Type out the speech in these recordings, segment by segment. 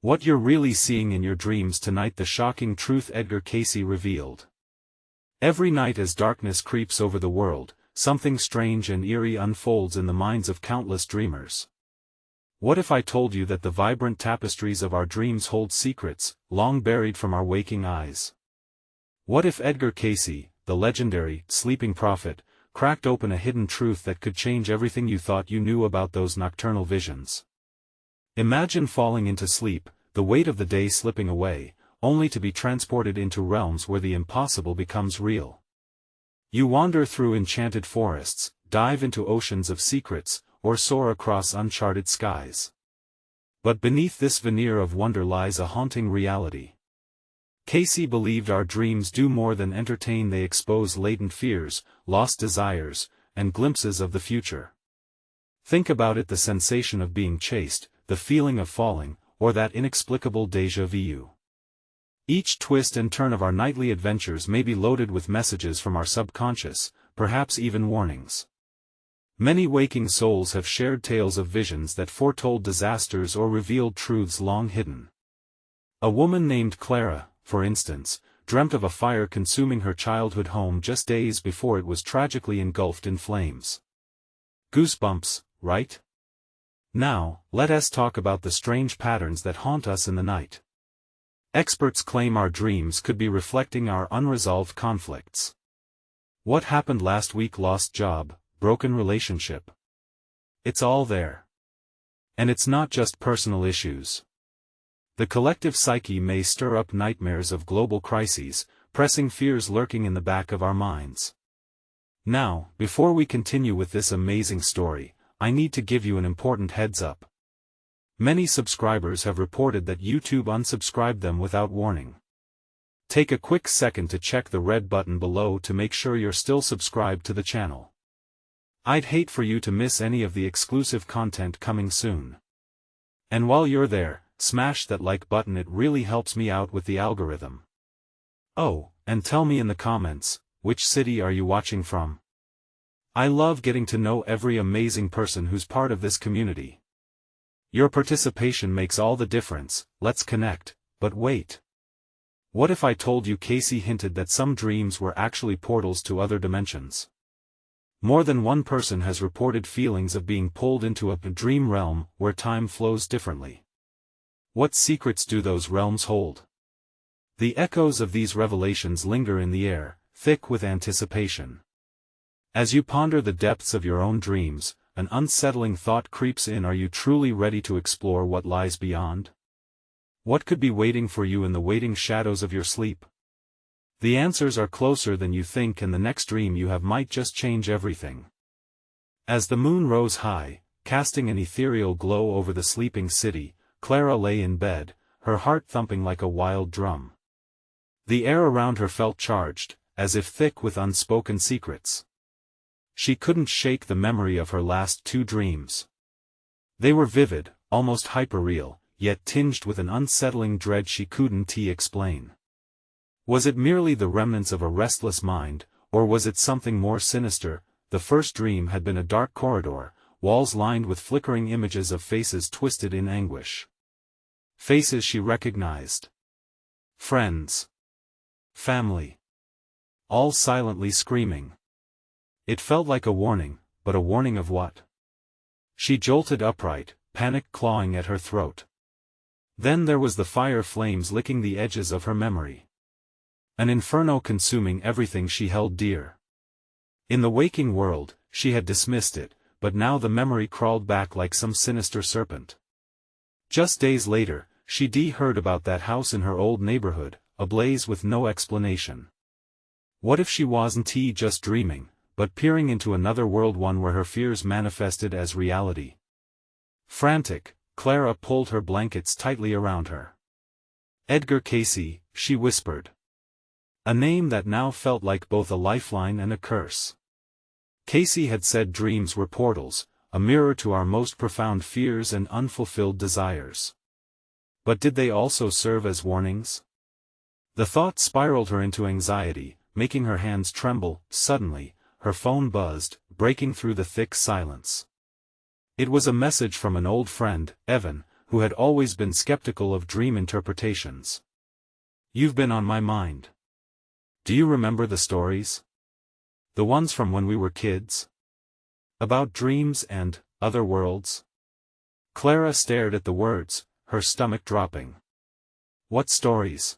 What you're really seeing in your dreams tonight, the shocking truth Edgar Cayce revealed. Every night as darkness creeps over the world, something strange and eerie unfolds in the minds of countless dreamers. What if I told you that the vibrant tapestries of our dreams hold secrets, long buried from our waking eyes? What if Edgar Cayce, the legendary, sleeping prophet, cracked open a hidden truth that could change everything you thought you knew about those nocturnal visions? Imagine falling into sleep, the weight of the day slipping away, only to be transported into realms where the impossible becomes real. You wander through enchanted forests, dive into oceans of secrets, or soar across uncharted skies. But beneath this veneer of wonder lies a haunting reality. Cayce believed our dreams do more than entertain, they expose latent fears, lost desires, and glimpses of the future. Think about it: the sensation of being chased, the feeling of falling, or that inexplicable déjà vu. Each twist and turn of our nightly adventures may be loaded with messages from our subconscious, perhaps even warnings. Many waking souls have shared tales of visions that foretold disasters or revealed truths long hidden. A woman named Clara, for instance, dreamt of a fire consuming her childhood home just days before it was tragically engulfed in flames. Goosebumps, right? Now, let us talk about the strange patterns that haunt us in the night. Experts claim our dreams could be reflecting our unresolved conflicts. What happened last week? Lost job, broken relationship. It's all there. And it's not just personal issues. The collective psyche may stir up nightmares of global crises, pressing fears lurking in the back of our minds. Now, before we continue with this amazing story, I need to give you an important heads up. Many subscribers have reported that YouTube unsubscribed them without warning. Take a quick second to check the red button below to make sure you're still subscribed to the channel. I'd hate for you to miss any of the exclusive content coming soon. And while you're there, smash that like button, it really helps me out with the algorithm. Oh, and tell me in the comments, which city are you watching from? I love getting to know every amazing person who's part of this community. Your participation makes all the difference. Let's connect. But wait. What if I told you Cayce hinted that some dreams were actually portals to other dimensions? More than one person has reported feelings of being pulled into a dream realm where time flows differently. What secrets do those realms hold? The echoes of these revelations linger in the air, thick with anticipation. As you ponder the depths of your own dreams, an unsettling thought creeps in: are you truly ready to explore what lies beyond? What could be waiting for you in the waiting shadows of your sleep? The answers are closer than you think, and the next dream you have might just change everything. As the moon rose high, casting an ethereal glow over the sleeping city, Clara lay in bed, her heart thumping like a wild drum. The air around her felt charged, as if thick with unspoken secrets. She couldn't shake the memory of her last two dreams. They were vivid, almost hyperreal, yet tinged with an unsettling dread she couldn't explain. Was it merely the remnants of a restless mind, or was it something more sinister? The first dream had been a dark corridor, walls lined with flickering images of faces twisted in anguish. Faces she recognized. Friends. Family. All silently screaming. It felt like a warning, but a warning of what? She jolted upright, panic clawing at her throat. Then there was the fire flames licking the edges of her memory. An inferno consuming everything she held dear. In the waking world, she had dismissed it, but now the memory crawled back like some sinister serpent. Just days later, she heard about that house in her old neighborhood, ablaze with no explanation. What if she wasn't just dreaming, but peering into another world, one where her fears manifested as reality? Frantic, Clara pulled her blankets tightly around her. Edgar Cayce, she whispered. A name that now felt like both a lifeline and a curse. Cayce had said dreams were portals, a mirror to our most profound fears and unfulfilled desires. But did they also serve as warnings? The thought spiraled her into anxiety, making her hands tremble. Suddenly, her phone buzzed, breaking through the thick silence. It was a message from an old friend, Evan, who had always been skeptical of dream interpretations. "You've been on my mind. Do you remember the stories? The ones from when we were kids? About dreams and other worlds?" Clara stared at the words, her stomach dropping. "What stories?"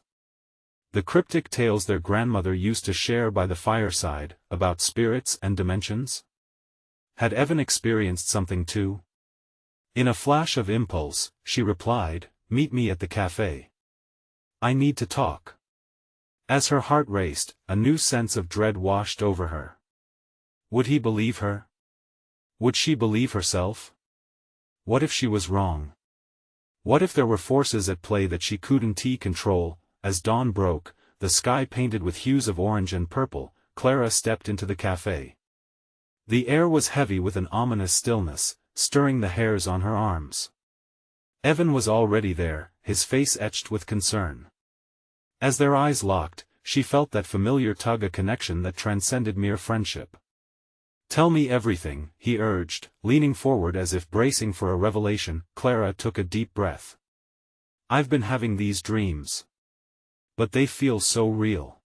"The cryptic tales their grandmother used to share by the fireside, about spirits and dimensions?" Had Evan experienced something too? In a flash of impulse, she replied, "Meet me at the cafe. I need to talk." As her heart raced, a new sense of dread washed over her. Would he believe her? Would she believe herself? What if she was wrong? What if there were forces at play that she couldn't control? As dawn broke, the sky painted with hues of orange and purple, Clara stepped into the cafe. The air was heavy with an ominous stillness, stirring the hairs on her arms. Evan was already there, his face etched with concern. As their eyes locked, she felt that familiar tug, a connection that transcended mere friendship. "Tell me everything," he urged, leaning forward as if bracing for a revelation. Clara took a deep breath. "I've been having these dreams. But they feel so real.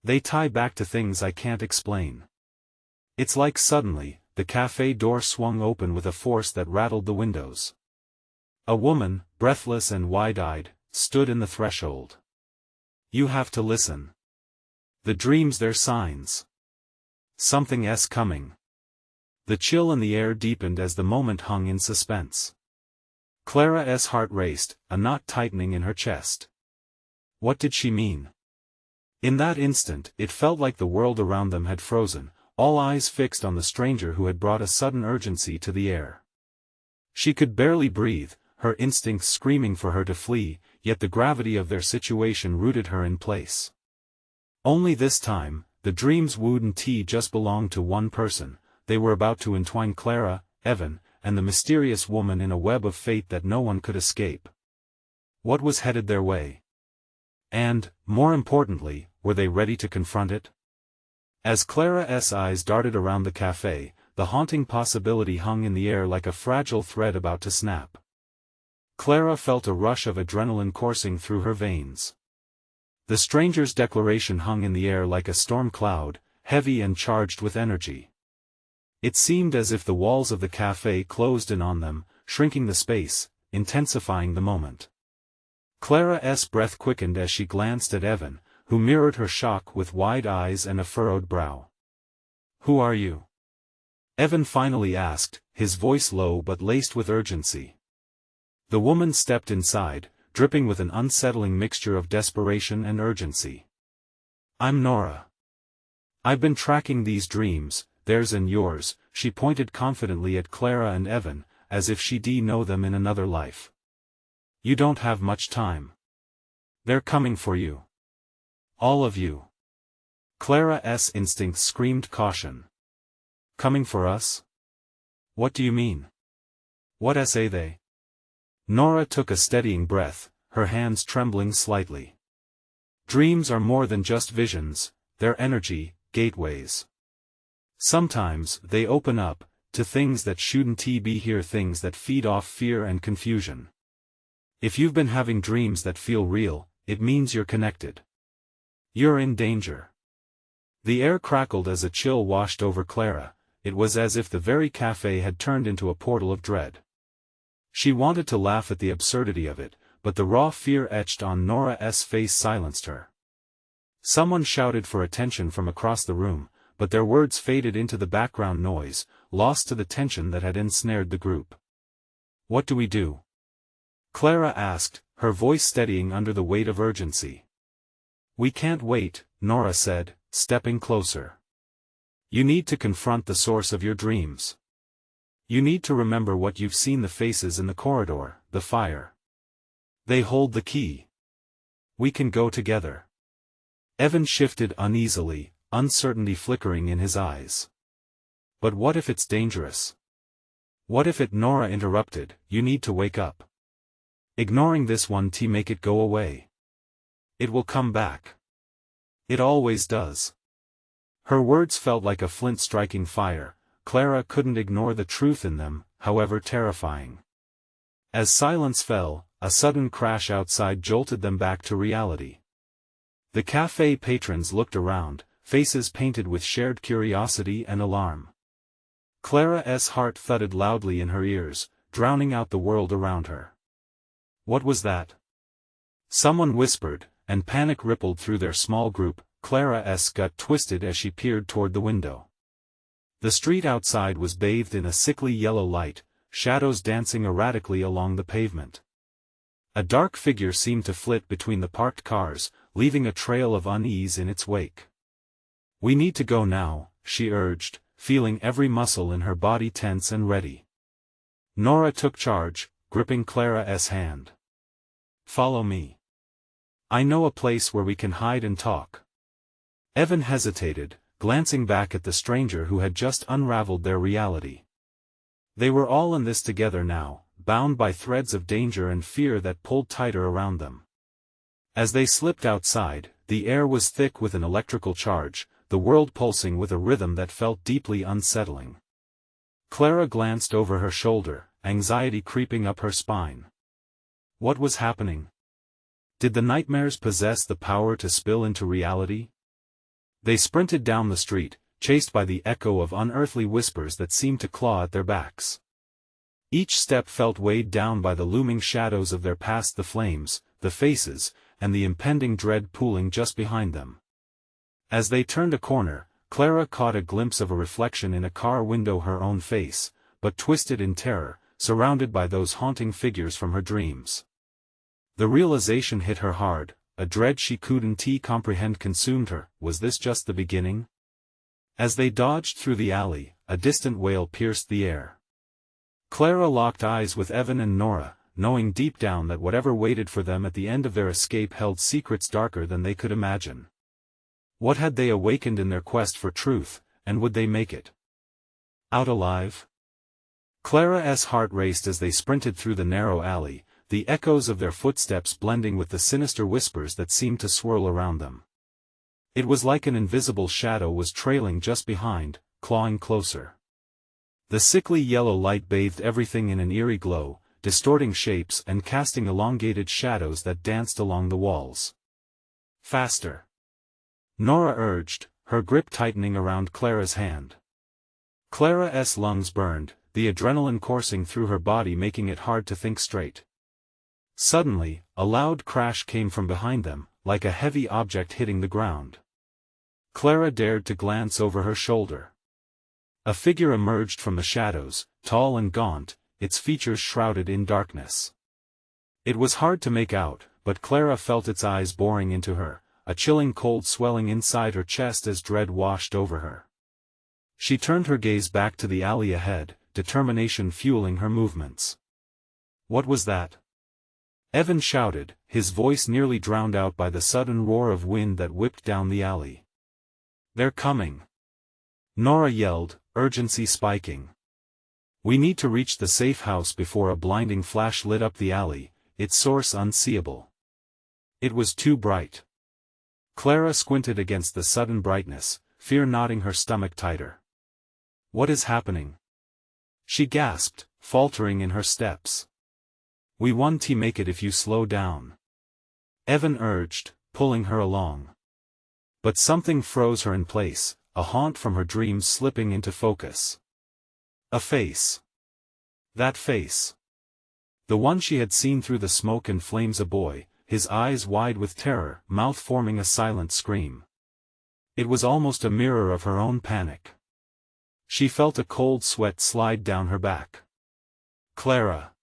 They tie back to things I can't explain. It's like suddenly, the cafe door swung open with a force that rattled the windows. A woman, breathless and wide-eyed, stood in the threshold. "You have to listen. The dreams, they're signs. Something's coming." The chill in the air deepened as the moment hung in suspense. Clara's heart raced, a knot tightening in her chest. What did she mean? In that instant, it felt like the world around them had frozen, all eyes fixed on the stranger who had brought a sudden urgency to the air. She could barely breathe, her instincts screaming for her to flee, yet the gravity of their situation rooted her in place. Only this time, the dreams wouldn't just belong to one person. They were about to entwine Clara, Evan, and the mysterious woman in a web of fate that no one could escape. What was headed their way? And, more importantly, were they ready to confront it? As Clara's eyes darted around the cafe, the haunting possibility hung in the air like a fragile thread about to snap. Clara felt a rush of adrenaline coursing through her veins. The stranger's declaration hung in the air like a storm cloud, heavy and charged with energy. It seemed as if the walls of the cafe closed in on them, shrinking the space, intensifying the moment. Clara's breath quickened as she glanced at Evan, who mirrored her shock with wide eyes and a furrowed brow. "Who are you?" Evan finally asked, his voice low but laced with urgency. The woman stepped inside, dripping with an unsettling mixture of desperation and urgency. "I'm Nora. I've been tracking these dreams, theirs and yours." She pointed confidently at Clara and Evan, as if she'd know them in another life. "You don't have much time. They're coming for you. All of you." Clara's instincts screamed caution. "Coming for us? What do you mean? What say they?" Nora took a steadying breath, her hands trembling slightly. "Dreams are more than just visions, they're energy, gateways. Sometimes they open up to things that shouldn't be here, things that feed off fear and confusion. If you've been having dreams that feel real, it means you're connected. You're in danger." The air crackled as a chill washed over Clara. It was as if the very cafe had turned into a portal of dread. She wanted to laugh at the absurdity of it, but the raw fear etched on Nora's face silenced her. Someone shouted for attention from across the room, but their words faded into the background noise, lost to the tension that had ensnared the group. "What do we do?" Clara asked, her voice steadying under the weight of urgency. "We can't wait," Nora said, stepping closer. "You need to confront the source of your dreams. You need to remember what you've seen, the faces in the corridor, the fire. They hold the key. We can go together." Evan shifted uneasily, uncertainty flickering in his eyes. "But what if it's dangerous? What if it?" Nora interrupted. "You need to wake up. Ignoring this one make it go away. It will come back. It always does." Her words felt like a flint striking fire. Clara couldn't ignore the truth in them, however terrifying. As silence fell, a sudden crash outside jolted them back to reality. The cafe patrons looked around, faces painted with shared curiosity and alarm. Clara's heart thudded loudly in her ears, drowning out the world around her. What was that? Someone whispered, and panic rippled through their small group. Clara's gut twisted as she peered toward the window. The street outside was bathed in a sickly yellow light, shadows dancing erratically along the pavement. A dark figure seemed to flit between the parked cars, leaving a trail of unease in its wake. "We need to go now," she urged, feeling every muscle in her body tense and ready. Nora took charge, gripping Clara's hand. "Follow me. I know a place where we can hide and talk." Evan hesitated, glancing back at the stranger who had just unraveled their reality. They were all in this together now, bound by threads of danger and fear that pulled tighter around them. As they slipped outside, the air was thick with an electrical charge, the world pulsing with a rhythm that felt deeply unsettling. Clara glanced over her shoulder, anxiety creeping up her spine. What was happening? Did the nightmares possess the power to spill into reality? They sprinted down the street, chased by the echo of unearthly whispers that seemed to claw at their backs. Each step felt weighed down by the looming shadows of their past, the flames, the faces, and the impending dread pooling just behind them. As they turned a corner, Clara caught a glimpse of a reflection in a car window, her own face, but twisted in terror, surrounded by those haunting figures from her dreams. The realization hit her hard, a dread she couldn't comprehend consumed her. Was this just the beginning? As they dodged through the alley, a distant wail pierced the air. Clara locked eyes with Evan and Nora, knowing deep down that whatever waited for them at the end of their escape held secrets darker than they could imagine. What had they awakened in their quest for truth, and would they make it out alive? Clara's heart raced as they sprinted through the narrow alley, the echoes of their footsteps blending with the sinister whispers that seemed to swirl around them. It was like an invisible shadow was trailing just behind, clawing closer. The sickly yellow light bathed everything in an eerie glow, distorting shapes and casting elongated shadows that danced along the walls. "Faster!" Nora urged, her grip tightening around Clara's hand. Clara's lungs burned, the adrenaline coursing through her body making it hard to think straight. Suddenly, a loud crash came from behind them, like a heavy object hitting the ground. Clara dared to glance over her shoulder. A figure emerged from the shadows, tall and gaunt, its features shrouded in darkness. It was hard to make out, but Clara felt its eyes boring into her, a chilling cold swelling inside her chest as dread washed over her. She turned her gaze back to the alley ahead, determination fueling her movements. "What was that?" Evan shouted, his voice nearly drowned out by the sudden roar of wind that whipped down the alley. "They're coming!" Nora yelled, urgency spiking. "We need to reach the safe house before a blinding flash lit up the alley, its source unseeable." It was too bright. Clara squinted against the sudden brightness, fear knotting her stomach tighter. "What is happening?" she gasped, faltering in her steps. "We won't make it if you slow down," Evan urged, pulling her along. But something froze her in place, a haunt from her dreams slipping into focus. A face. That face. The one she had seen through the smoke and flames, a boy, his eyes wide with terror, mouth forming a silent scream. It was almost a mirror of her own panic. She felt a cold sweat slide down her back. "Clara!"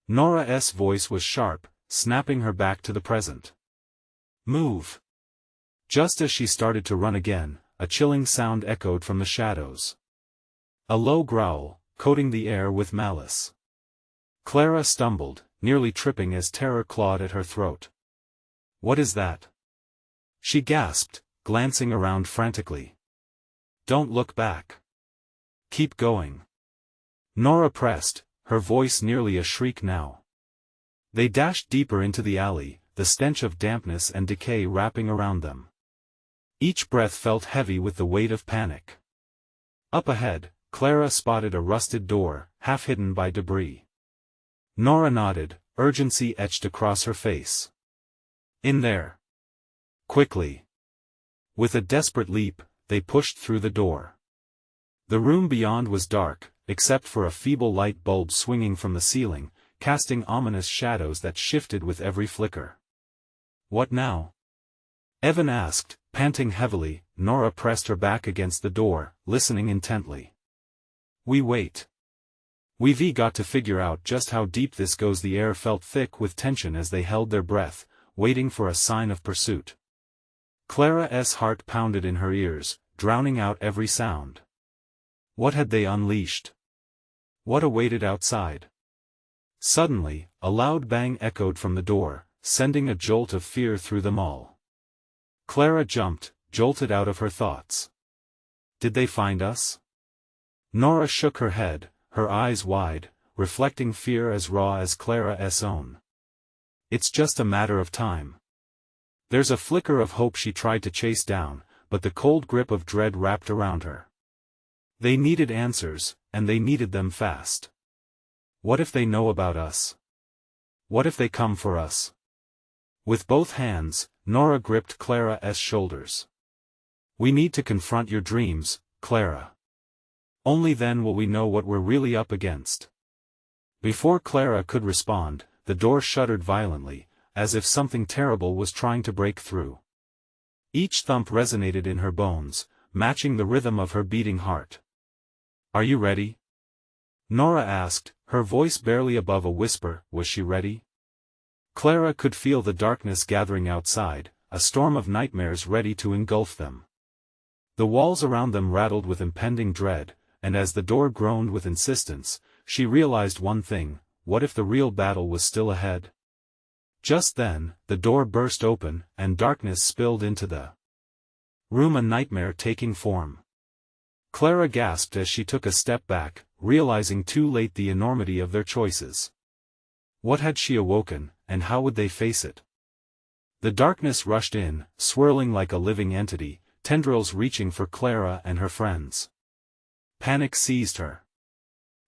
Nora's voice was sharp, snapping her back to the present. "Move!" Just as she started to run again, a chilling sound echoed from the shadows. A low growl, coating the air with malice. Clara stumbled, nearly tripping as terror clawed at her throat. "What is that?" she gasped, glancing around frantically. "Don't look back. Keep going." Nora pressed, her voice nearly a shriek now. They dashed deeper into the alley, the stench of dampness and decay wrapping around them. Each breath felt heavy with the weight of panic. Up ahead, Clara spotted a rusted door, half hidden by debris. Nora nodded, urgency etched across her face. In there. Quickly. With a desperate leap, they pushed through the door. The room beyond was dark, except for a feeble light bulb swinging from the ceiling, casting ominous shadows that shifted with every flicker. What now? Evan asked, panting heavily. Nora pressed her back against the door, listening intently. We wait. We've got to figure out just how deep this goes. The air felt thick with tension as they held their breath, waiting for a sign of pursuit. Clara's heart pounded in her ears, drowning out every sound. What had they unleashed? What awaited outside? Suddenly, a loud bang echoed from the door, sending a jolt of fear through them all. Clara jumped, jolted out of her thoughts. Did they find us? Nora shook her head, her eyes wide, reflecting fear as raw as Clara's own. It's just a matter of time. There's a flicker of hope she tried to chase down, but the cold grip of dread wrapped around her. They needed answers, and they needed them fast. What if they know about us? What if they come for us? With both hands, Nora gripped Clara's shoulders. We need to confront your dreams, Clara. Only then will we know what we're really up against. Before Clara could respond, the door shuddered violently, as if something terrible was trying to break through. Each thump resonated in her bones, matching the rhythm of her beating heart. Are you ready? Nora asked, her voice barely above a whisper. Was she ready? Clara could feel the darkness gathering outside, a storm of nightmares ready to engulf them. The walls around them rattled with impending dread, and as the door groaned with insistence, she realized one thing: what if the real battle was still ahead? Just then, the door burst open, and darkness spilled into the room, a nightmare taking form. Clara gasped as she took a step back, realizing too late the enormity of their choices. What had she awoken, and how would they face it? The darkness rushed in, swirling like a living entity, tendrils reaching for Clara and her friends. Panic seized her.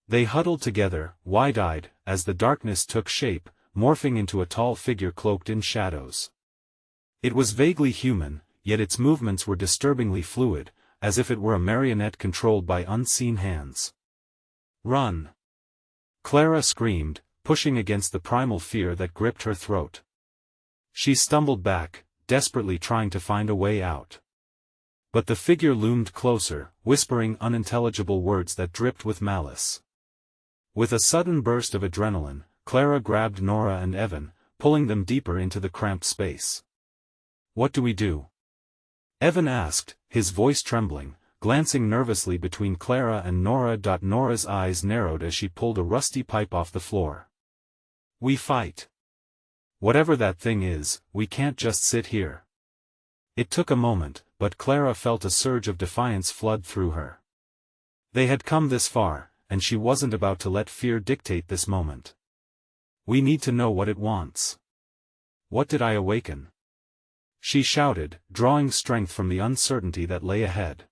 They huddled together, wide-eyed, as the darkness took shape, morphing into a tall figure cloaked in shadows. It was vaguely human, yet its movements were disturbingly fluid, as if it were a marionette controlled by unseen hands. Run! Clara screamed, pushing against the primal fear that gripped her throat. She stumbled back, desperately trying to find a way out. But the figure loomed closer, whispering unintelligible words that dripped with malice. With a sudden burst of adrenaline, Clara grabbed Nora and Evan, pulling them deeper into the cramped space. What do we do? Evan asked, his voice trembling, glancing nervously between Clara and Nora. Nora's eyes narrowed as she pulled a rusty pipe off the floor. We fight. Whatever that thing is, we can't just sit here. It took a moment, but Clara felt a surge of defiance flood through her. They had come this far, and she wasn't about to let fear dictate this moment. We need to know what it wants. What did I awaken? She shouted, drawing strength from the uncertainty that lay ahead.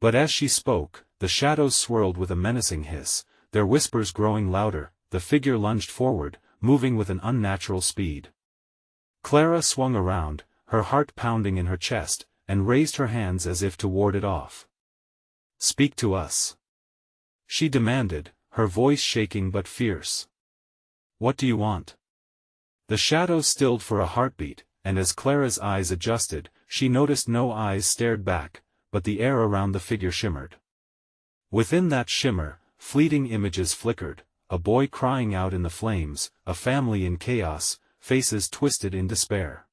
But as she spoke, the shadows swirled with a menacing hiss, their whispers growing louder. The figure lunged forward, moving with an unnatural speed. Clara swung around, her heart pounding in her chest, and raised her hands as if to ward it off. Speak to us. She demanded, her voice shaking but fierce. What do you want? The shadows stilled for a heartbeat, and as Clara's eyes adjusted, she noticed no eyes stared back, but the air around the figure shimmered. Within that shimmer, fleeting images flickered, a boy crying out in the flames, a family in chaos, faces twisted in despair.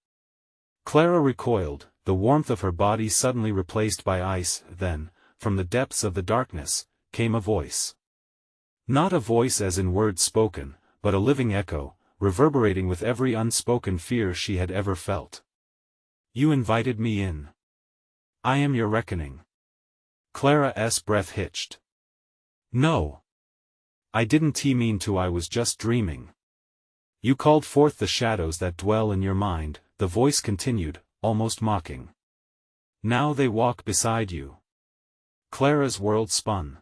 Clara recoiled, the warmth of her body suddenly replaced by ice. Then, from the depths of the darkness, came a voice. Not a voice as in words spoken, but a living echo, reverberating with every unspoken fear she had ever felt. You invited me in. I am your reckoning. Clara's breath hitched. No. I didn't mean to. I was just dreaming. You called forth the shadows that dwell in your mind, the voice continued, almost mocking. Now they walk beside you. Clara's world spun.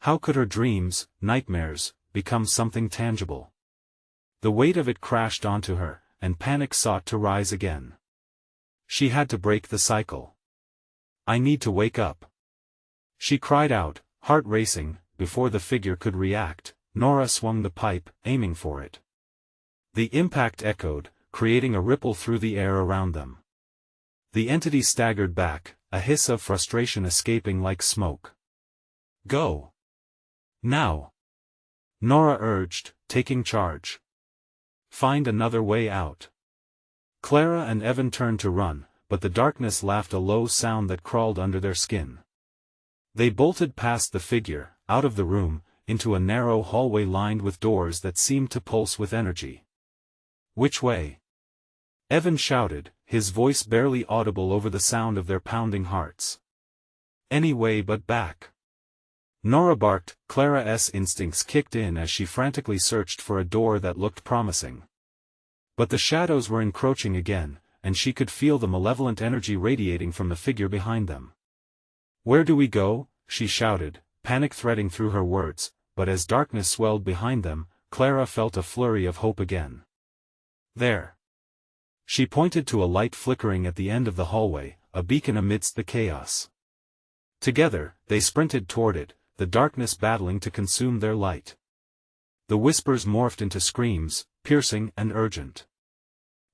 How could her dreams, nightmares, become something tangible. The weight of it crashed onto her, and panic sought to rise again. She had to break the cycle. "I need to wake up," she cried out, heart racing. Before the figure could react, Nora swung the pipe, aiming for it. The impact echoed, creating a ripple through the air around them. The entity staggered back, a hiss of frustration escaping like smoke. "Go! Now!" Nora urged, taking charge. "Find another way out." Clara and Evan turned to run, but the darkness laughed a low sound that crawled under their skin. They bolted past the figure, out of the room, into a narrow hallway lined with doors that seemed to pulse with energy. "Which way?" Evan shouted, his voice barely audible over the sound of their pounding hearts. "Any way but back." Nora barked. Clara's instincts kicked in as she frantically searched for a door that looked promising. But the shadows were encroaching again, and she could feel the malevolent energy radiating from the figure behind them. "Where do we go?" she shouted, panic threading through her words, but as darkness swelled behind them, Clara felt a flurry of hope again. "There." She pointed to a light flickering at the end of the hallway, a beacon amidst the chaos. Together, they sprinted toward it, the darkness battling to consume their light. The whispers morphed into screams, piercing and urgent.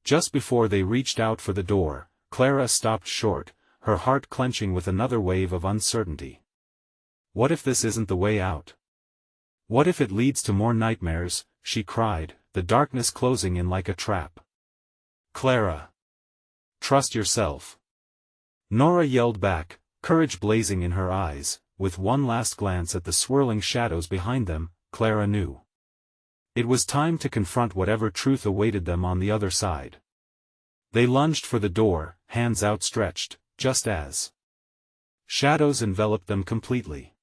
Just before they reached out for the door, Clara stopped short, her heart clenching with another wave of uncertainty. What if this isn't the way out? What if it leads to more nightmares? She cried, the darkness closing in like a trap. "Clara! Trust yourself!" Nora yelled back, courage blazing in her eyes. With one last glance at the swirling shadows behind them, Clara knew. It was time to confront whatever truth awaited them on the other side. They lunged for the door, hands outstretched, just as shadows enveloped them completely.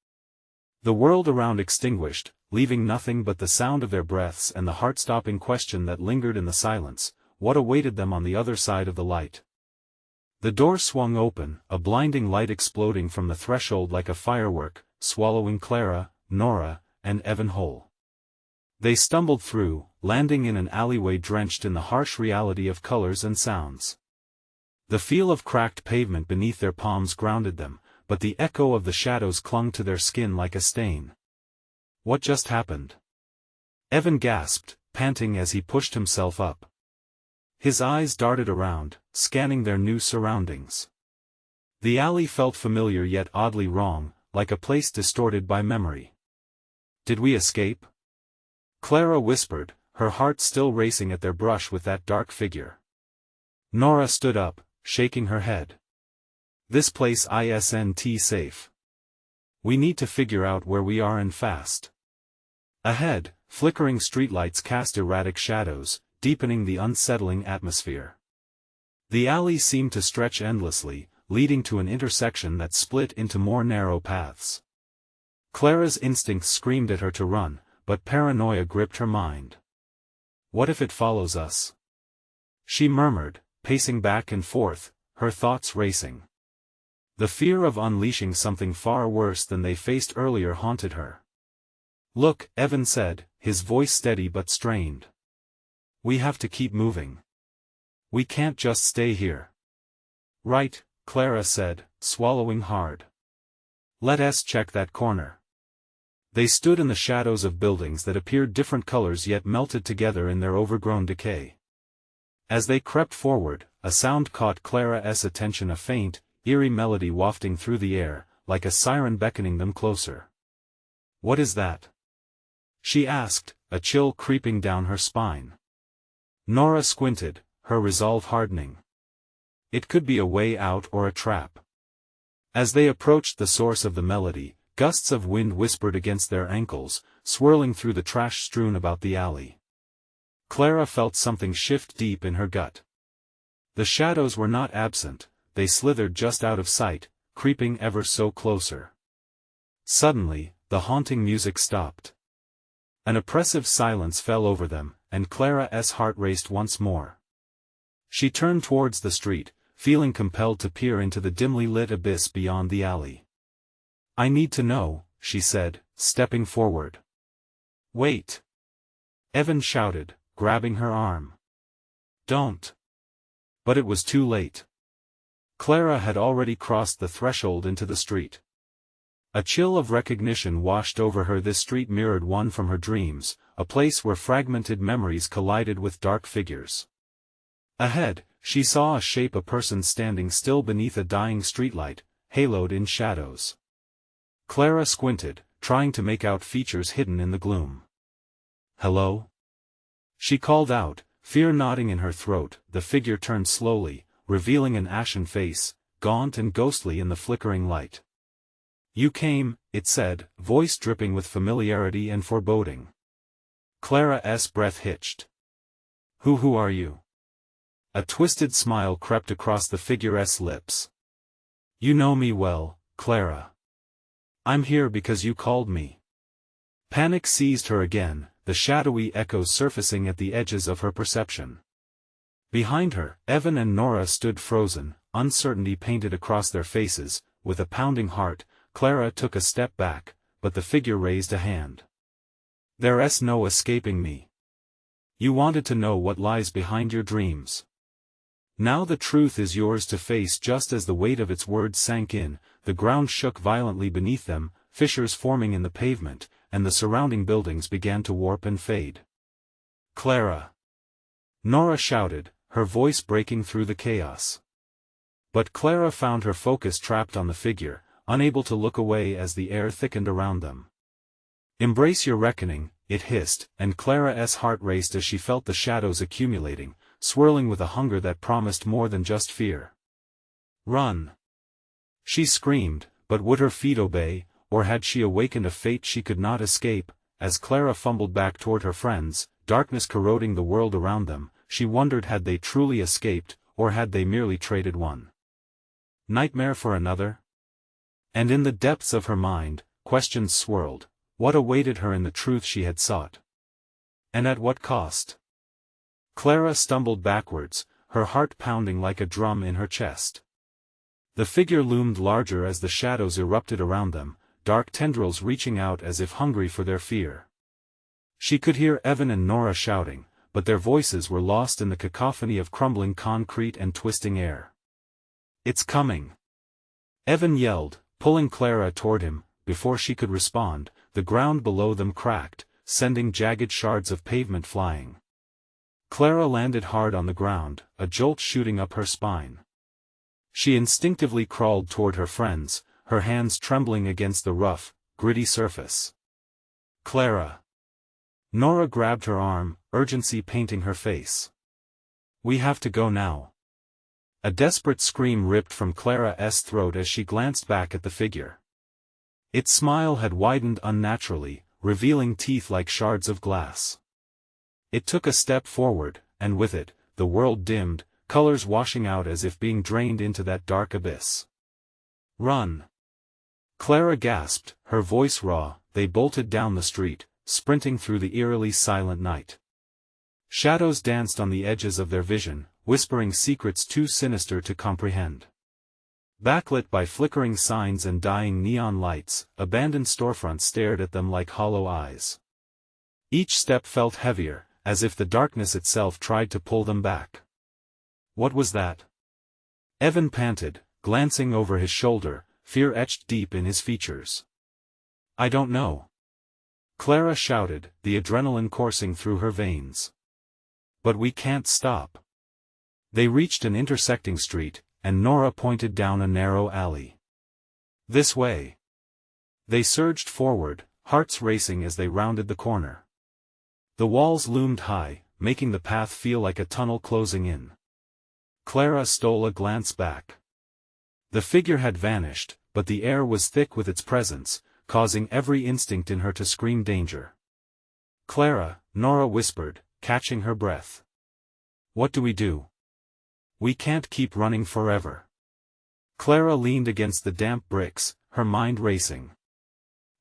The world around extinguished, leaving nothing but the sound of their breaths and the heart-stopping question that lingered in the silence: what awaited them on the other side of the light? The door swung open, a blinding light exploding from the threshold like a firework, swallowing Clara, Nora, and Evan whole. They stumbled through, landing in an alleyway drenched in the harsh reality of colors and sounds. The feel of cracked pavement beneath their palms grounded them, but the echo of the shadows clung to their skin like a stain. What just happened? Evan gasped, panting as he pushed himself up. His eyes darted around, scanning their new surroundings. The alley felt familiar yet oddly wrong, like a place distorted by memory. "Did we escape?" Clara whispered, her heart still racing at their brush with that dark figure. Nora stood up, shaking her head. "This place isn't safe. We need to figure out where we are and fast." Ahead, flickering streetlights cast erratic shadows, deepening the unsettling atmosphere. The alley seemed to stretch endlessly, leading to an intersection that split into more narrow paths. Clara's instincts screamed at her to run, but paranoia gripped her mind. "What if it follows us?" she murmured, pacing back and forth, her thoughts racing. The fear of unleashing something far worse than they faced earlier haunted her. "Look," Evan said, his voice steady but strained. "We have to keep moving. We can't just stay here." "Right," Clara said, swallowing hard. "Let's check that corner." They stood in the shadows of buildings that appeared different colors yet melted together in their overgrown decay. As they crept forward, a sound caught Clara's attention, a faint, eerie melody wafting through the air, like a siren beckoning them closer. "What is that?" she asked, a chill creeping down her spine. Nora squinted, her resolve hardening. It could be a way out or a trap. As they approached the source of the melody, gusts of wind whispered against their ankles, swirling through the trash strewn about the alley. Clara felt something shift deep in her gut. The shadows were not absent, they slithered just out of sight, creeping ever so closer. Suddenly, the haunting music stopped. An oppressive silence fell over them, and Clara's heart raced once more. She turned towards the street, feeling compelled to peer into the dimly lit abyss beyond the alley. "I need to know," she said, stepping forward. Wait! Evan shouted, grabbing her arm. Don't! But it was too late. Clara had already crossed the threshold into the street. A chill of recognition washed over her. This street mirrored one from her dreams, a place where fragmented memories collided with dark figures. Ahead, she saw a shape, a person standing still beneath a dying streetlight, haloed in shadows. Clara squinted, trying to make out features hidden in the gloom. "Hello?" she called out, fear knotting in her throat. The figure turned slowly, revealing an ashen face, gaunt and ghostly in the flickering light. "You came," it said, voice dripping with familiarity and foreboding. Clara's breath hitched. Who are you?" A twisted smile crept across the figure's lips. "You know me well, Clara. I'm here because you called me." Panic seized her again, the shadowy echoes surfacing at the edges of her perception. Behind her, Evan and Nora stood frozen, uncertainty painted across their faces. With a pounding heart, Clara took a step back, but the figure raised a hand. "There's no escaping me. You wanted to know what lies behind your dreams. Now the truth is yours to face." Just as the weight of its words sank in, the ground shook violently beneath them, fissures forming in the pavement, and the surrounding buildings began to warp and fade. "Clara!" Nora shouted, her voice breaking through the chaos. But Clara found her focus trapped on the figure, unable to look away as the air thickened around them. "Embrace your reckoning," it hissed, and Clara's heart raced as she felt the shadows accumulating, swirling with a hunger that promised more than just fear. "Run!" she screamed, but would her feet obey, or had she awakened a fate she could not escape? As Clara fumbled back toward her friends, darkness corroding the world around them, she wondered, had they truly escaped, or had they merely traded one nightmare for another? And in the depths of her mind, questions swirled. What awaited her in the truth she had sought? And at what cost? Clara stumbled backwards, her heart pounding like a drum in her chest. The figure loomed larger as the shadows erupted around them, dark tendrils reaching out as if hungry for their fear. She could hear Evan and Nora shouting, but their voices were lost in the cacophony of crumbling concrete and twisting air. "It's coming!" Evan yelled, pulling Clara toward him. Before she could respond, the ground below them cracked, sending jagged shards of pavement flying. Clara landed hard on the ground, a jolt shooting up her spine. She instinctively crawled toward her friends, her hands trembling against the rough, gritty surface. "Clara!" Nora grabbed her arm, urgency painting her face. "We have to go now." A desperate scream ripped from Clara's throat as she glanced back at the figure. Its smile had widened unnaturally, revealing teeth like shards of glass. It took a step forward, and with it, the world dimmed, colors washing out as if being drained into that dark abyss. "Run!" Clara gasped, her voice raw. They bolted down the street, sprinting through the eerily silent night. Shadows danced on the edges of their vision, whispering secrets too sinister to comprehend. Backlit by flickering signs and dying neon lights, abandoned storefronts stared at them like hollow eyes. Each step felt heavier, as if the darkness itself tried to pull them back. "What was that?" Evan panted, glancing over his shoulder, fear etched deep in his features. "I don't know." Clara shouted, the adrenaline coursing through her veins. "But we can't stop." They reached an intersecting street, and Nora pointed down a narrow alley. "This way." They surged forward, hearts racing as they rounded the corner. The walls loomed high, making the path feel like a tunnel closing in. Clara stole a glance back. The figure had vanished, but the air was thick with its presence, causing every instinct in her to scream danger. "Clara," Nora whispered, catching her breath. "What do we do? We can't keep running forever." Clara leaned against the damp bricks, her mind racing.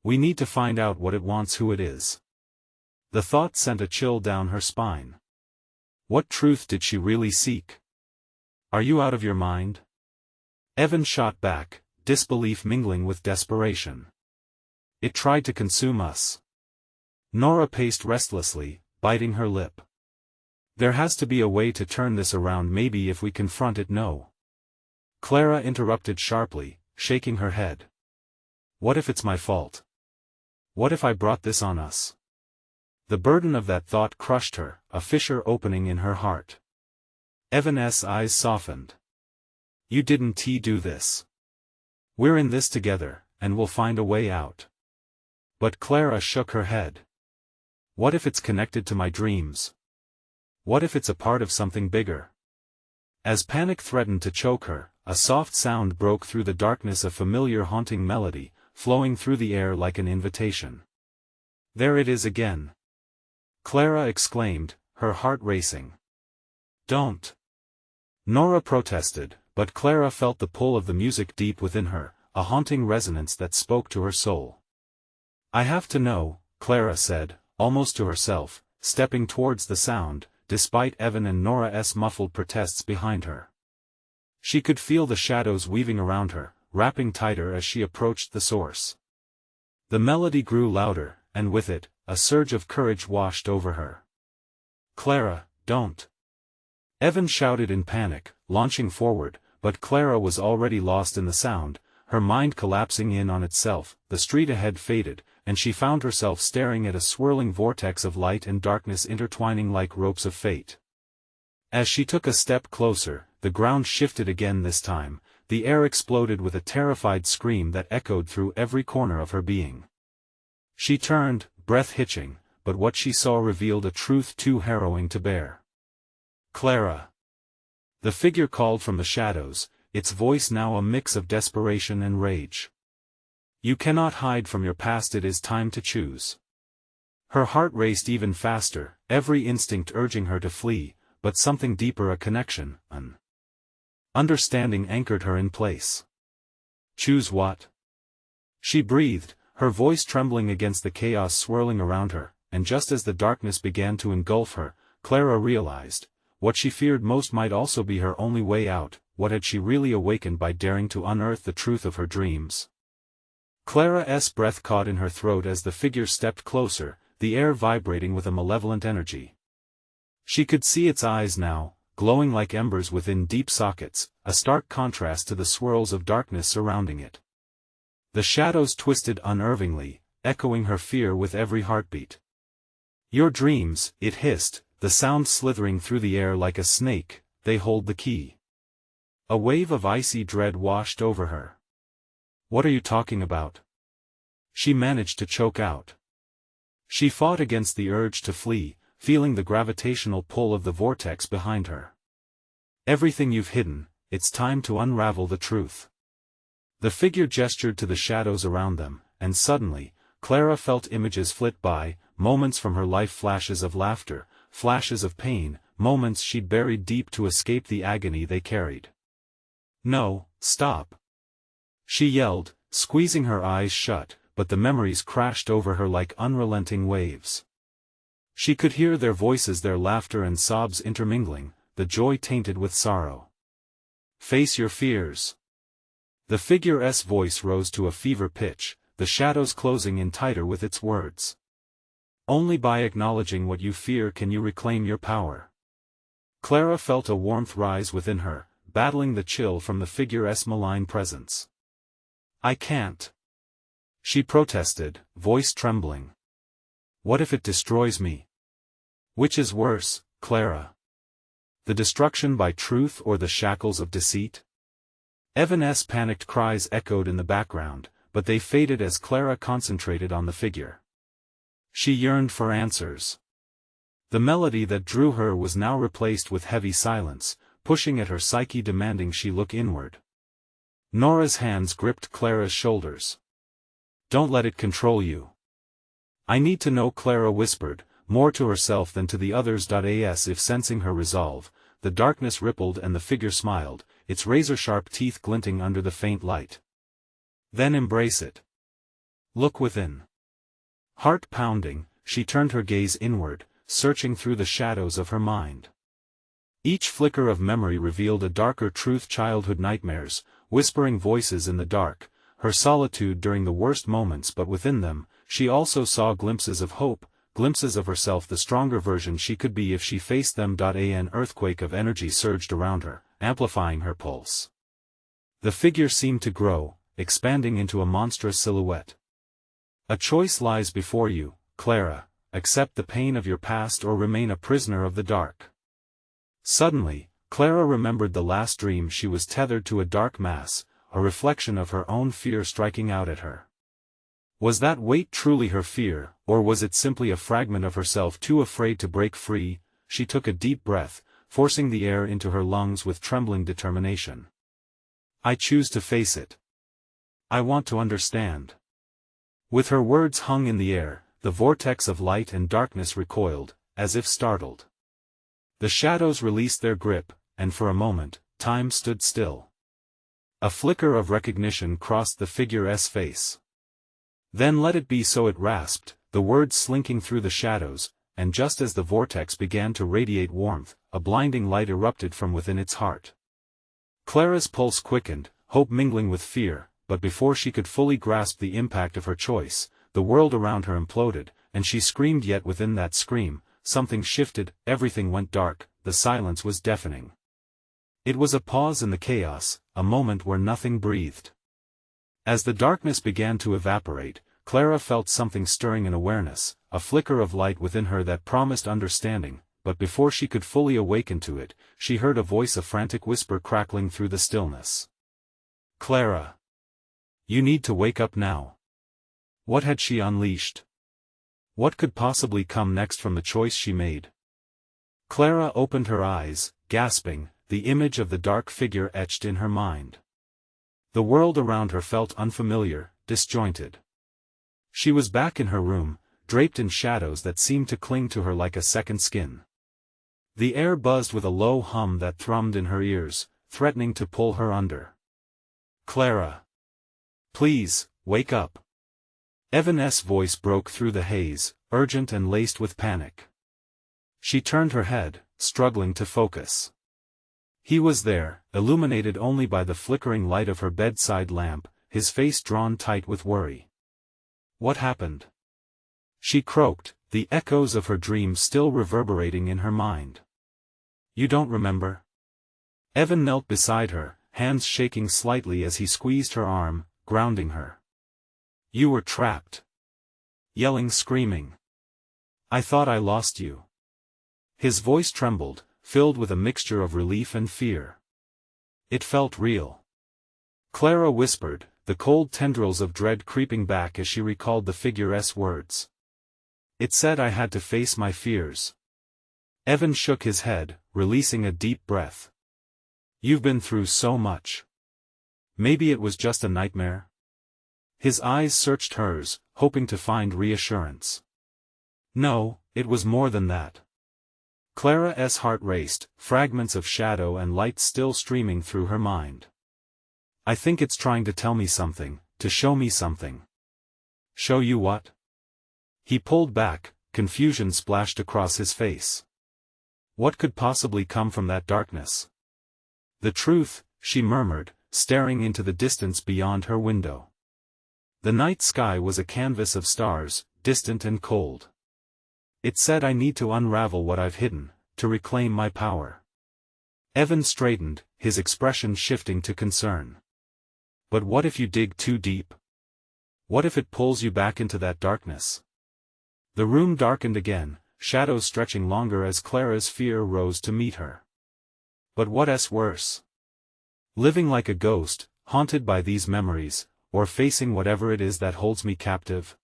"We need to find out what it wants, who it is." The thought sent a chill down her spine. What truth did she really seek? "Are you out of your mind?" Evan shot back, disbelief mingling with desperation. "It tried to consume us. Nora paced restlessly, biting her lip. There has to be a way to turn this around, maybe if we confront it. No. Clara interrupted sharply, shaking her head. What if it's my fault? What if I brought this on us? The burden of that thought crushed her, a fissure opening in her heart. Evan's eyes softened. You didn't do this. We're in this together, and we'll find a way out. But Clara shook her head. What if it's connected to my dreams? What if it's a part of something bigger? As panic threatened to choke her, a soft sound broke through the darkness, a familiar haunting melody, flowing through the air like an invitation. There it is again! Clara exclaimed, her heart racing. Don't! Nora protested, but Clara felt the pull of the music deep within her, a haunting resonance that spoke to her soul. I have to know, Clara said, almost to herself, stepping towards the sound, despite Evan and Nora's muffled protests behind her. She could feel the shadows weaving around her, wrapping tighter as she approached the source. The melody grew louder, and with it, a surge of courage washed over her. Clara, don't! Evan shouted in panic, launching forward, but Clara was already lost in the sound, her mind collapsing in on itself. The street ahead faded, and she found herself staring at a swirling vortex of light and darkness intertwining like ropes of fate. As she took a step closer, the ground shifted again. This time, the air exploded with a terrified scream that echoed through every corner of her being. She turned, breath hitching, but what she saw revealed a truth too harrowing to bear. Clara! The figure called from the shadows, its voice now a mix of desperation and rage. You cannot hide from your past, it is time to choose. Her heart raced even faster, every instinct urging her to flee, but something deeper, a connection, an understanding anchored her in place. Choose what? She breathed, her voice trembling against the chaos swirling around her, and just as the darkness began to engulf her, Clara realized, what she feared most might also be her only way out. What had she really awakened by daring to unearth the truth of her dreams? Clara's breath caught in her throat as the figure stepped closer, the air vibrating with a malevolent energy. She could see its eyes now, glowing like embers within deep sockets, a stark contrast to the swirls of darkness surrounding it. The shadows twisted unnervingly, echoing her fear with every heartbeat. Your dreams, it hissed, the sound slithering through the air like a snake, they hold the key. A wave of icy dread washed over her. What are you talking about? She managed to choke out. She fought against the urge to flee, feeling the gravitational pull of the vortex behind her. Everything you've hidden, it's time to unravel the truth. The figure gestured to the shadows around them, and suddenly, Clara felt images flit by, moments from her life, flashes of laughter, flashes of pain, moments she'd buried deep to escape the agony they carried. No, stop! She yelled, squeezing her eyes shut, but the memories crashed over her like unrelenting waves. She could hear their voices, their laughter and sobs intermingling, the joy tainted with sorrow. Face your fears. The figure's voice rose to a fever pitch, the shadows closing in tighter with its words. Only by acknowledging what you fear can you reclaim your power. Clara felt a warmth rise within her, battling the chill from the figure's malign presence. I can't. She protested, voice trembling. What if it destroys me? Which is worse, Clara? The destruction by truth or the shackles of deceit? Evan's panicked cries echoed in the background, but they faded as Clara concentrated on the figure. She yearned for answers. The melody that drew her was now replaced with heavy silence, pushing at her psyche, demanding she look inward. Nora's hands gripped Clara's shoulders. Don't let it control you. I need to know, Clara whispered, more to herself than to the others. As if sensing her resolve, the darkness rippled and the figure smiled, its razor-sharp teeth glinting under the faint light. Then embrace it. Look within. Heart pounding, she turned her gaze inward, searching through the shadows of her mind. Each flicker of memory revealed a darker truth, childhood nightmares, whispering voices in the dark, her solitude during the worst moments, but within them, she also saw glimpses of hope, glimpses of herself, the stronger version she could be if she faced them. An earthquake of energy surged around her, amplifying her pulse. The figure seemed to grow, expanding into a monstrous silhouette. A choice lies before you, Clara: accept the pain of your past or remain a prisoner of the dark. Suddenly, Clara remembered the last dream. She was tethered to a dark mass, a reflection of her own fear striking out at her. Was that weight truly her fear, or was it simply a fragment of herself too afraid to break free? She took a deep breath, forcing the air into her lungs with trembling determination. I choose to face it. I want to understand. With her words hung in the air, the vortex of light and darkness recoiled, as if startled. The shadows released their grip, and for a moment, time stood still. A flicker of recognition crossed the figure's face. Then let it be so, it rasped, the words slinking through the shadows, and just as the vortex began to radiate warmth, a blinding light erupted from within its heart. Clara's pulse quickened, hope mingling with fear, but before she could fully grasp the impact of her choice, the world around her imploded, and she screamed. Yet within that scream, something shifted, everything went dark, the silence was deafening. It was a pause in the chaos, a moment where nothing breathed. As the darkness began to evaporate, Clara felt something stirring in awareness, a flicker of light within her that promised understanding, but before she could fully awaken to it, she heard a voice, a frantic whisper crackling through the stillness. Clara! You need to wake up now. What had she unleashed? What could possibly come next from the choice she made? Clara opened her eyes, gasping, the image of the dark figure etched in her mind. The world around her felt unfamiliar, disjointed. She was back in her room, draped in shadows that seemed to cling to her like a second skin. The air buzzed with a low hum that thrummed in her ears, threatening to pull her under. Clara! Please, wake up! Evan's voice broke through the haze, urgent and laced with panic. She turned her head, struggling to focus. He was there, illuminated only by the flickering light of her bedside lamp, his face drawn tight with worry. What happened? She croaked, the echoes of her dream still reverberating in her mind. You don't remember? Evan knelt beside her, hands shaking slightly as he squeezed her arm, grounding her. You were trapped. Yelling, screaming. I thought I lost you. His voice trembled, filled with a mixture of relief and fear. It felt real. Clara whispered, the cold tendrils of dread creeping back as she recalled the figure's words. It said I had to face my fears. Evan shook his head, releasing a deep breath. You've been through so much. Maybe it was just a nightmare? His eyes searched hers, hoping to find reassurance. No, it was more than that. Clara's heart raced, fragments of shadow and light still streaming through her mind. I think it's trying to tell me something, to show me something. Show you what? He pulled back, confusion splashed across his face. What could possibly come from that darkness? The truth, she murmured, staring into the distance beyond her window. The night sky was a canvas of stars, distant and cold. It said I need to unravel what I've hidden, to reclaim my power. Evan straightened, his expression shifting to concern. But what if you dig too deep? What if it pulls you back into that darkness? The room darkened again, shadows stretching longer as Clara's fear rose to meet her. But what's worse? Living like a ghost, haunted by these memories, or facing whatever it is that holds me captive?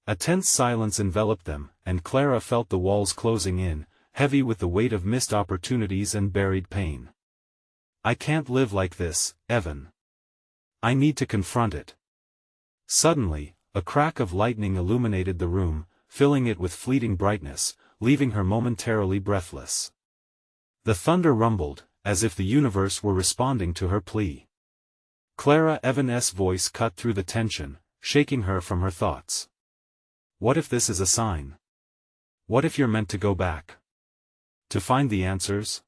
A tense silence enveloped them, and Clara felt the walls closing in, heavy with the weight of missed opportunities and buried pain. I can't live like this, Evan. I need to confront it. Suddenly, a crack of lightning illuminated the room, filling it with fleeting brightness, leaving her momentarily breathless. The thunder rumbled, as if the universe were responding to her plea. Evan's voice cut through the tension, shaking her from her thoughts. What if this is a sign? What if you're meant to go back? To find the answers?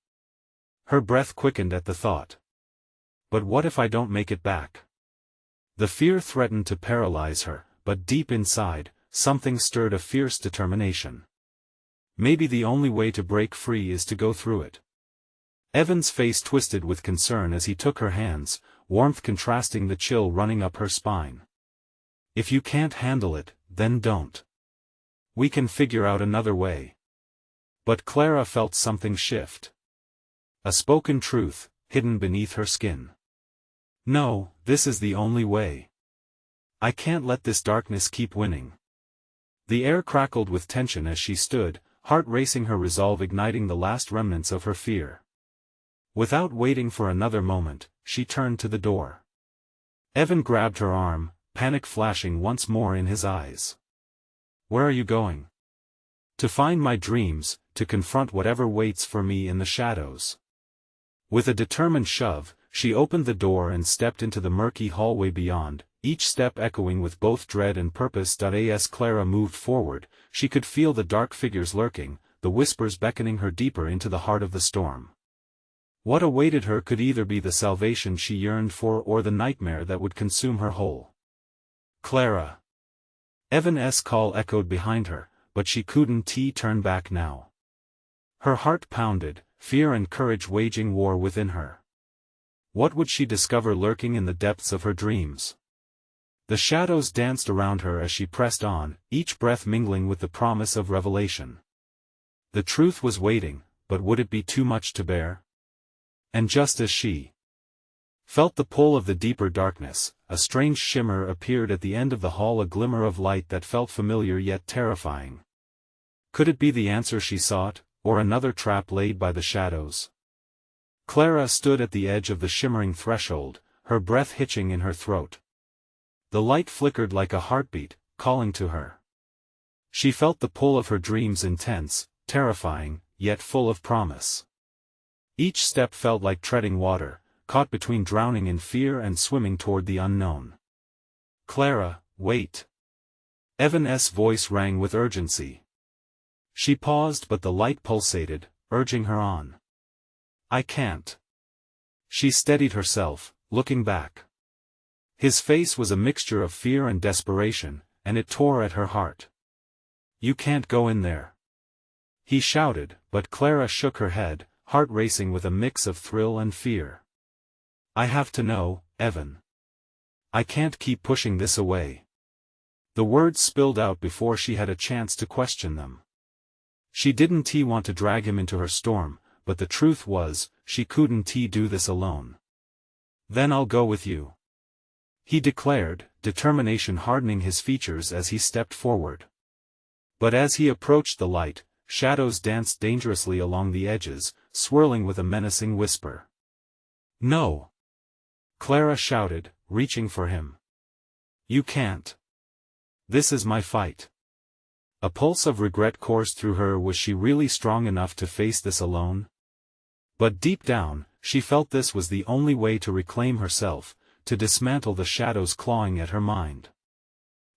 Her breath quickened at the thought. But what if I don't make it back? The fear threatened to paralyze her, but deep inside, something stirred a fierce determination. Maybe the only way to break free is to go through it. Evan's face twisted with concern as he took her hands, warmth contrasting the chill running up her spine. If you can't handle it, then don't. We can figure out another way. But Clara felt something shift. A spoken truth, hidden beneath her skin. No, this is the only way. I can't let this darkness keep winning. The air crackled with tension as she stood, heart racing, her resolve igniting the last remnants of her fear. Without waiting for another moment, she turned to the door. Evan grabbed her arm, panic flashing once more in his eyes. Where are you going? To find my dreams, to confront whatever waits for me in the shadows. With a determined shove, she opened the door and stepped into the murky hallway beyond, each step echoing with both dread and purpose. As Clara moved forward, she could feel the dark figures lurking, the whispers beckoning her deeper into the heart of the storm. What awaited her could either be the salvation she yearned for or the nightmare that would consume her whole. Clara! Evan's call echoed behind her, but she couldn't turn back now. Her heart pounded, fear and courage waging war within her. What would she discover lurking in the depths of her dreams? The shadows danced around her as she pressed on, each breath mingling with the promise of revelation. The truth was waiting, but would it be too much to bear? And just as she felt the pull of the deeper darkness, a strange shimmer appeared at the end of the hall, a glimmer of light that felt familiar yet terrifying. Could it be the answer she sought, or another trap laid by the shadows? Clara stood at the edge of the shimmering threshold, her breath hitching in her throat. The light flickered like a heartbeat, calling to her. She felt the pull of her dreams, intense, terrifying, yet full of promise. Each step felt like treading water, caught between drowning in fear and swimming toward the unknown. Clara, wait. Evan's voice rang with urgency. She paused, but the light pulsated, urging her on. I can't. She steadied herself, looking back. His face was a mixture of fear and desperation, and it tore at her heart. You can't go in there. He shouted, but Clara shook her head, heart racing with a mix of thrill and fear. I have to know, Evan. I can't keep pushing this away. The words spilled out before she had a chance to question them. She didn't want to drag him into her storm, but the truth was, she couldn't do this alone. Then I'll go with you, he declared, determination hardening his features as he stepped forward. But as he approached the light, shadows danced dangerously along the edges, swirling with a menacing whisper. No! Clara shouted, reaching for him. You can't. This is my fight. A pulse of regret coursed through her. Was she really strong enough to face this alone? But deep down, she felt this was the only way to reclaim herself, to dismantle the shadows clawing at her mind.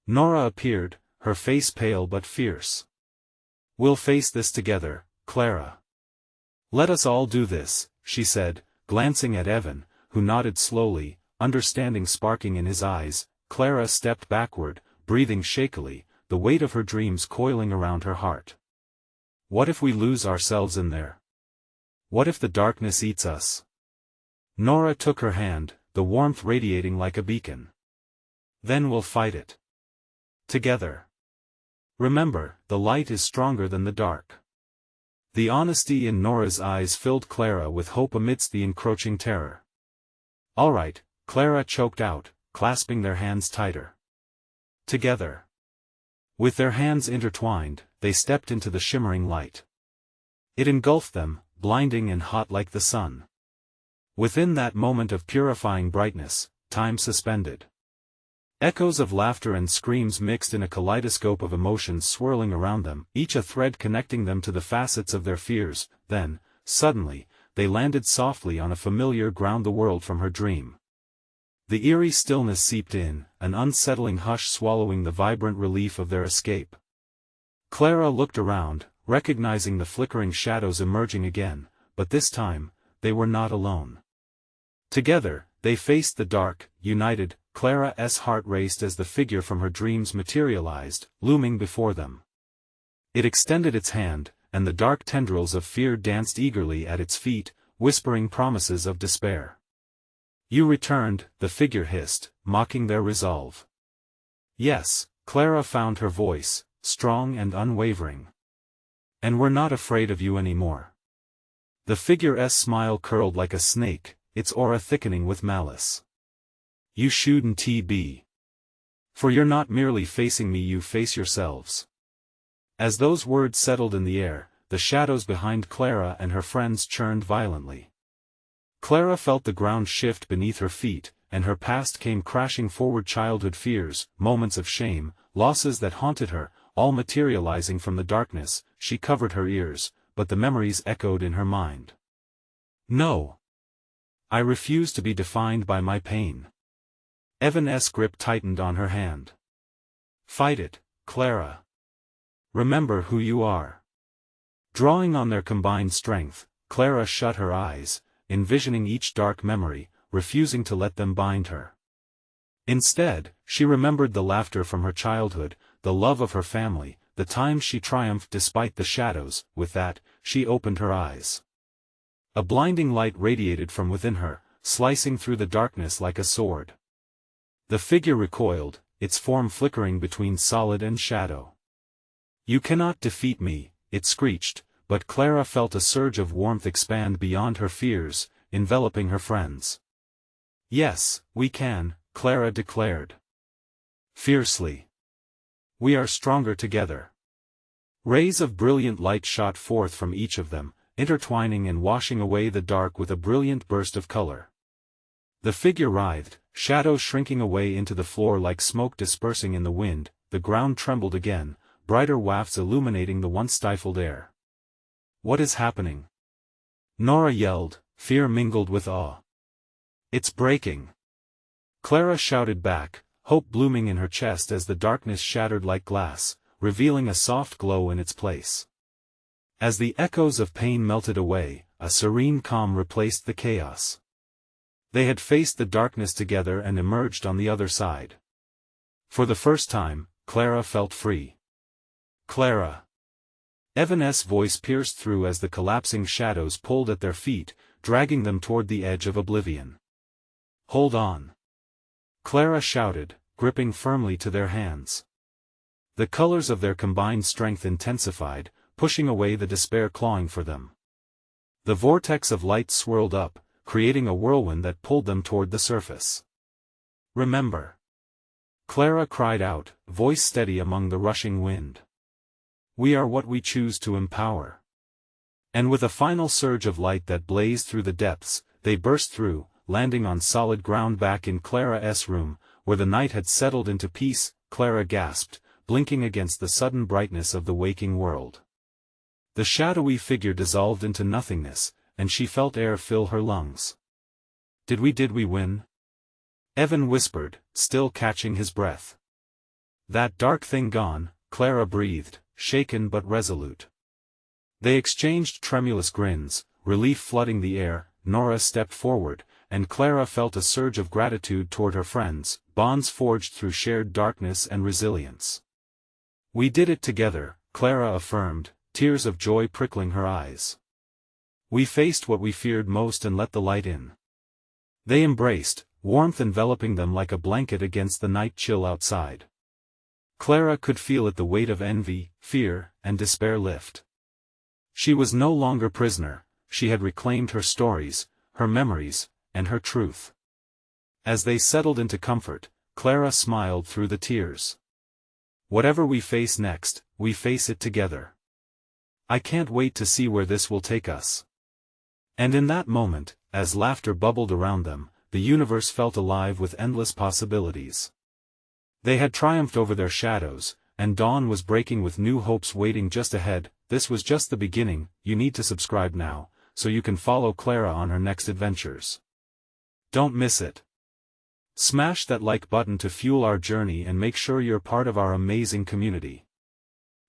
Nora appeared, her face pale but fierce. We'll face this together, Clara. Let us all do this, she said, glancing at Evan, who nodded slowly, understanding sparking in his eyes. Clara stepped backward, breathing shakily, the weight of her dreams coiling around her heart. What if we lose ourselves in there? What if the darkness eats us? Nora took her hand, the warmth radiating like a beacon. Then we'll fight it. Together. Remember, the light is stronger than the dark. The honesty in Nora's eyes filled Clara with hope amidst the encroaching terror. All right, Clara choked out, clasping their hands tighter. Together. With their hands intertwined, they stepped into the shimmering light. It engulfed them, blinding and hot like the sun. Within that moment of purifying brightness, time suspended. Echoes of laughter and screams mixed in a kaleidoscope of emotions swirling around them, each a thread connecting them to the facets of their fears. Then, suddenly, they landed softly on a familiar ground, the world from her dream. The eerie stillness seeped in, an unsettling hush swallowing the vibrant relief of their escape. Clara looked around, recognizing the flickering shadows emerging again, but this time, they were not alone. Together, they faced the dark, united, Clara's heart raced as the figure from her dreams materialized, looming before them. It extended its hand, and the dark tendrils of fear danced eagerly at its feet, whispering promises of despair. "You returned," the figure hissed, mocking their resolve. "Yes," Clara found her voice, strong and unwavering. "And we're not afraid of you anymore." The figure's smile curled like a snake, its aura thickening with malice. "You shouldn't be. For you're not merely facing me, you face yourselves." As those words settled in the air, the shadows behind Clara and her friends churned violently. Clara felt the ground shift beneath her feet, and her past came crashing forward. Childhood fears, moments of shame, losses that haunted her, all materializing from the darkness. She covered her ears, but the memories echoed in her mind. "No. I refuse to be defined by my pain." Evan's grip tightened on her hand. "Fight it, Clara. Remember who you are." Drawing on their combined strength, Clara shut her eyes, envisioning each dark memory, refusing to let them bind her. Instead, she remembered the laughter from her childhood, the love of her family, the times she triumphed despite the shadows. With that, she opened her eyes. A blinding light radiated from within her, slicing through the darkness like a sword. The figure recoiled, its form flickering between solid and shadow. "You cannot defeat me," it screeched, but Clara felt a surge of warmth expand beyond her fears, enveloping her friends. "Yes, we can," Clara declared. Fiercely. "We are stronger together." Rays of brilliant light shot forth from each of them, intertwining and washing away the dark with a brilliant burst of color. The figure writhed, shadows shrinking away into the floor like smoke dispersing in the wind. The ground trembled again, brighter wafts illuminating the once stifled air. "What is happening?" Nora yelled, fear mingled with awe. "It's breaking!" Clara shouted back, hope blooming in her chest as the darkness shattered like glass, revealing a soft glow in its place. As the echoes of pain melted away, a serene calm replaced the chaos. They had faced the darkness together and emerged on the other side. For the first time, Clara felt free. "Clara!" Evan's voice pierced through as the collapsing shadows pulled at their feet, dragging them toward the edge of oblivion. "Hold on!" Clara shouted, gripping firmly to their hands. The colors of their combined strength intensified, pushing away the despair clawing for them. The vortex of light swirled up, creating a whirlwind that pulled them toward the surface. "Remember!" Clara cried out, voice steady among the rushing wind. "We are what we choose to empower." And with a final surge of light that blazed through the depths, they burst through, landing on solid ground back in Clara's room, where the night had settled into peace. Clara gasped, blinking against the sudden brightness of the waking world. The shadowy figure dissolved into nothingness, and she felt air fill her lungs. Did we win?" Evan whispered, still catching his breath. "That dark thing gone," Clara breathed, shaken but resolute. They exchanged tremulous grins, relief flooding the air. Nora stepped forward, and Clara felt a surge of gratitude toward her friends, bonds forged through shared darkness and resilience. "We did it together," Clara affirmed, tears of joy prickling her eyes. "We faced what we feared most and let the light in." They embraced, warmth enveloping them like a blanket against the night chill outside. Clara could feel it, the weight of envy, fear, and despair lift. She was no longer prisoner, she had reclaimed her stories, her memories, and her truth. As they settled into comfort, Clara smiled through the tears. "Whatever we face next, we face it together. I can't wait to see where this will take us." And in that moment, as laughter bubbled around them, the universe felt alive with endless possibilities. They had triumphed over their shadows, and dawn was breaking with new hopes waiting just ahead. This was just the beginning. You need to subscribe now, so you can follow Clara on her next adventures. Don't miss it. Smash that like button to fuel our journey and make sure you're part of our amazing community.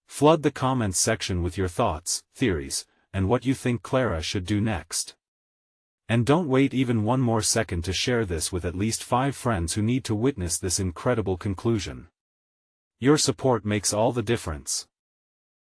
Flood the comments section with your thoughts, theories, and what you think Clara should do next. And don't wait even one more second to share this with at least 5 friends who need to witness this incredible conclusion. Your support makes all the difference.